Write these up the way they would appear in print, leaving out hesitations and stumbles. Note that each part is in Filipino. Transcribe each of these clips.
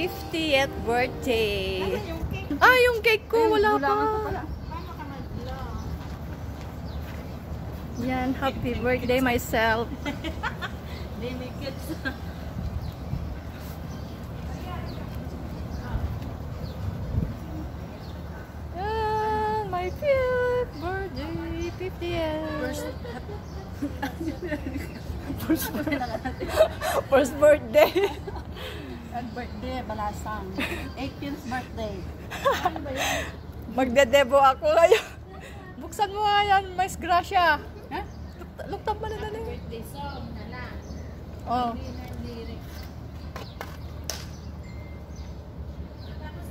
50th birthday. Ah, yung cake ko wala pa. Yan, happy birthday myself. Yan, my 5th birthday, 50th. First birthday. Third birthday, Balasang. 18th birthday. Magdedebo ako ngayon. Buksan mo nga yan, Miss Gracia. Ha? Luktab mo na dali. Birthday song na na. Oh.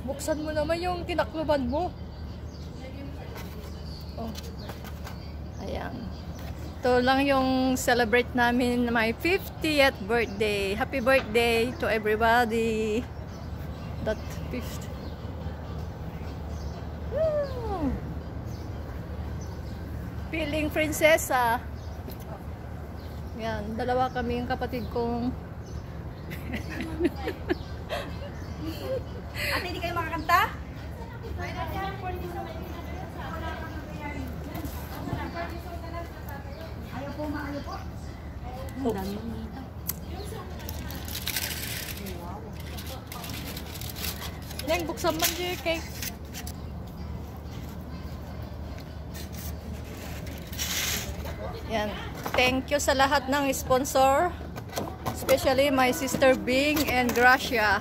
Buksan mo naman yung kinakluban mo. Oh. Ayan. Ito lang yung celebrate namin my 50th birthday. Happy birthday to everybody. That 50th. Feeling prinsesa. Yan, dalawa kami yung kapatid kong. Ate, hindi kayo makakanta? Ayaw po, maayo po. Ang dami nito. Neng, buksan man yung cake. Yan. Thank you sa lahat ng sponsor. Especially my sister Bing and Gracia.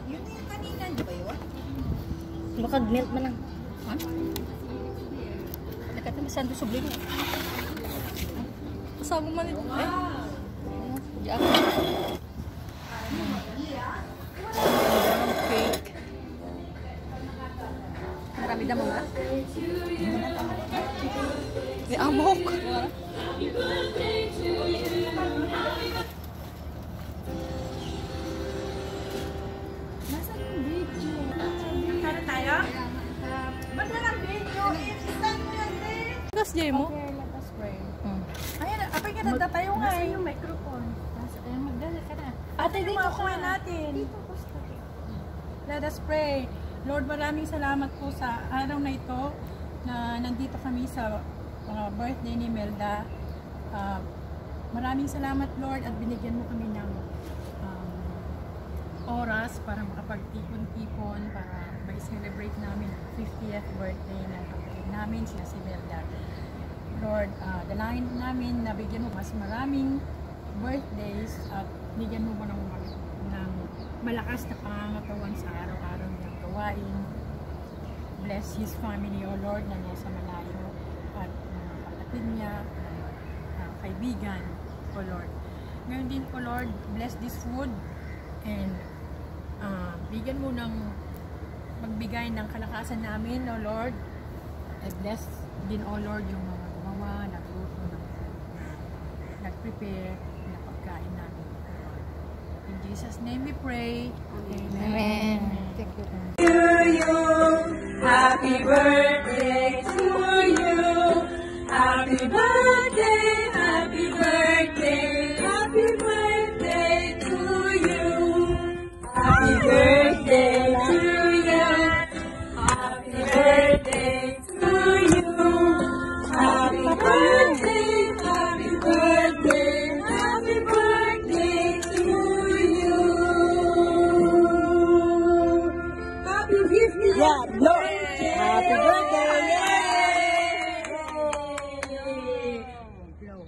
Yun yung kanina, di ba yun? Baka melt man lang. Ha? Nagkata masando sublim eh. Kasama man ito. Eh. Diyan. Cake. Marami damo ba? May amok. Nasaan yung video? Kara tayo? Ba't walang video? I-stand mo yan eh. Gas Jay mo? Okay, let us pray. Ayan, apay ka nagda tayo nga eh. Yung microphone. Ayan, magdala ka na. Ate, dito ka natin. Let us pray. Lord, maraming salamat po sa araw na ito na nandito kami sa birthday ni Melda. Maraming salamat, Lord, at binigyan mo kami ng oras para makapag-ipon-ipon para ma-celebrate namin ang 50th birthday ng kapatid namin, si Melda. Lord, dalangin namin na bigyan mo mas maraming birthdays at bigyan mo ng malakas na pangangatawan sa araw-araw niyang gawain. Bless his family, O Lord, na nasa malayo at kapatid niya, kaibigan, O Lord. Ngayon din, O Lord, bless this food and bigyan mo ng magbigay ng kalakasan namin, O Lord. And bless din, O Lord, yung mga gumawa, nagluto, nag-prepare na pagkain namin. In Jesus' name we pray. Amen. Thank you. Happy birthday to you. Happy birthday, happy birthday, happy birthday to you. Happy birthday to you. Happy birthday to you. Happy birthday, happy birthday, happy birthday to you. Happy birthday. Yeah, no. Happy birthday. Yay! Blow.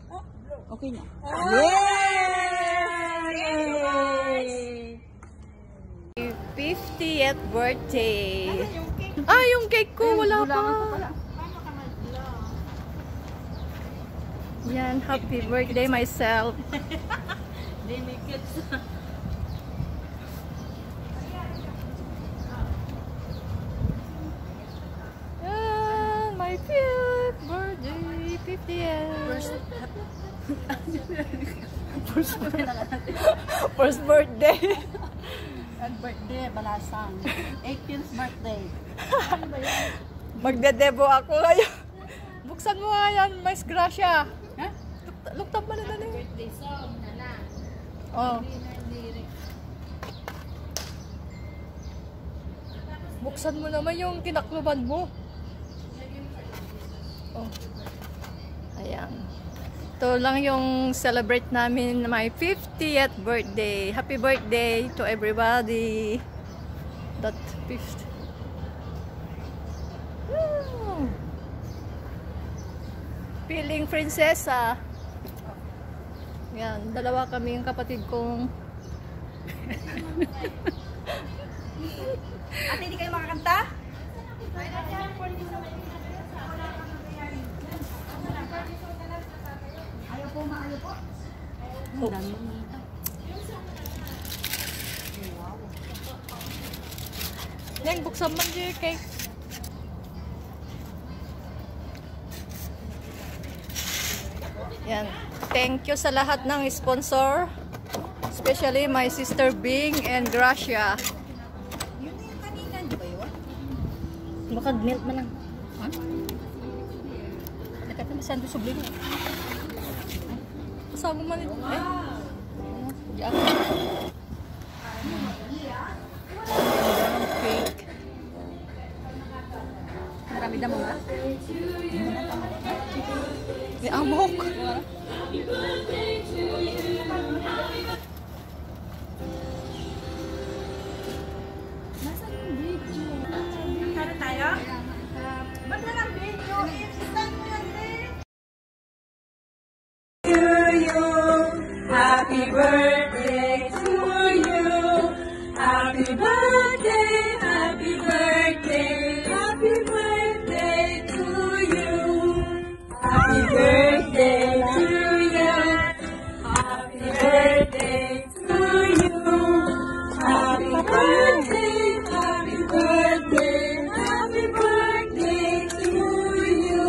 Oh, blow. Okay na. Yay! 50th birthday. Ah, yung cake ko wala pa. Yan, happy birthday myself. Yan, my 5th birthday, 50th. First birthday. Third birthday, Balasang. 18th birthday. Magdedebo ako ngayon. Buksan mo nga yan, Miss Gracia. Ha? Luktab mo na dali. Birthday song na na. Oh. Buksan mo naman yung tinakluban mo. Oh. Ayan. Ito lang yung celebrate namin my 50th birthday. Happy birthday to everybody. That 50. Feeling prinsesa. Yan, dalawa kami yung kapatid kong. Ate, hindi kayo makakanta? Ayaw po, maayo po. Ang dami nito. Yan, buksan man yung cake. Yan. Thank you sa lahat ng sponsor. Especially my sister Bing and Gracia. Yun na yung kanina, di ba yun? Baka melt man lang. Ha? Nakata na sando subli mo. Kasama man ito. Eh. Di ako. Cake. Marami damo ba? May amok. Nasaan yung video? Kaya tayo? Ba't na lang video? I-stand mo yan, Happy birthday to you. Happy birthday, happy birthday, happy birthday to you. Happy birthday to you. Happy birthday to you. Happy birthday, happy birthday, happy birthday to you.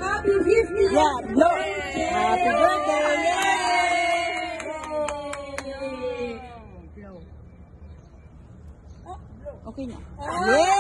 Happy 50th birthday. Happy birthday! Yay! Okay na. Yeah!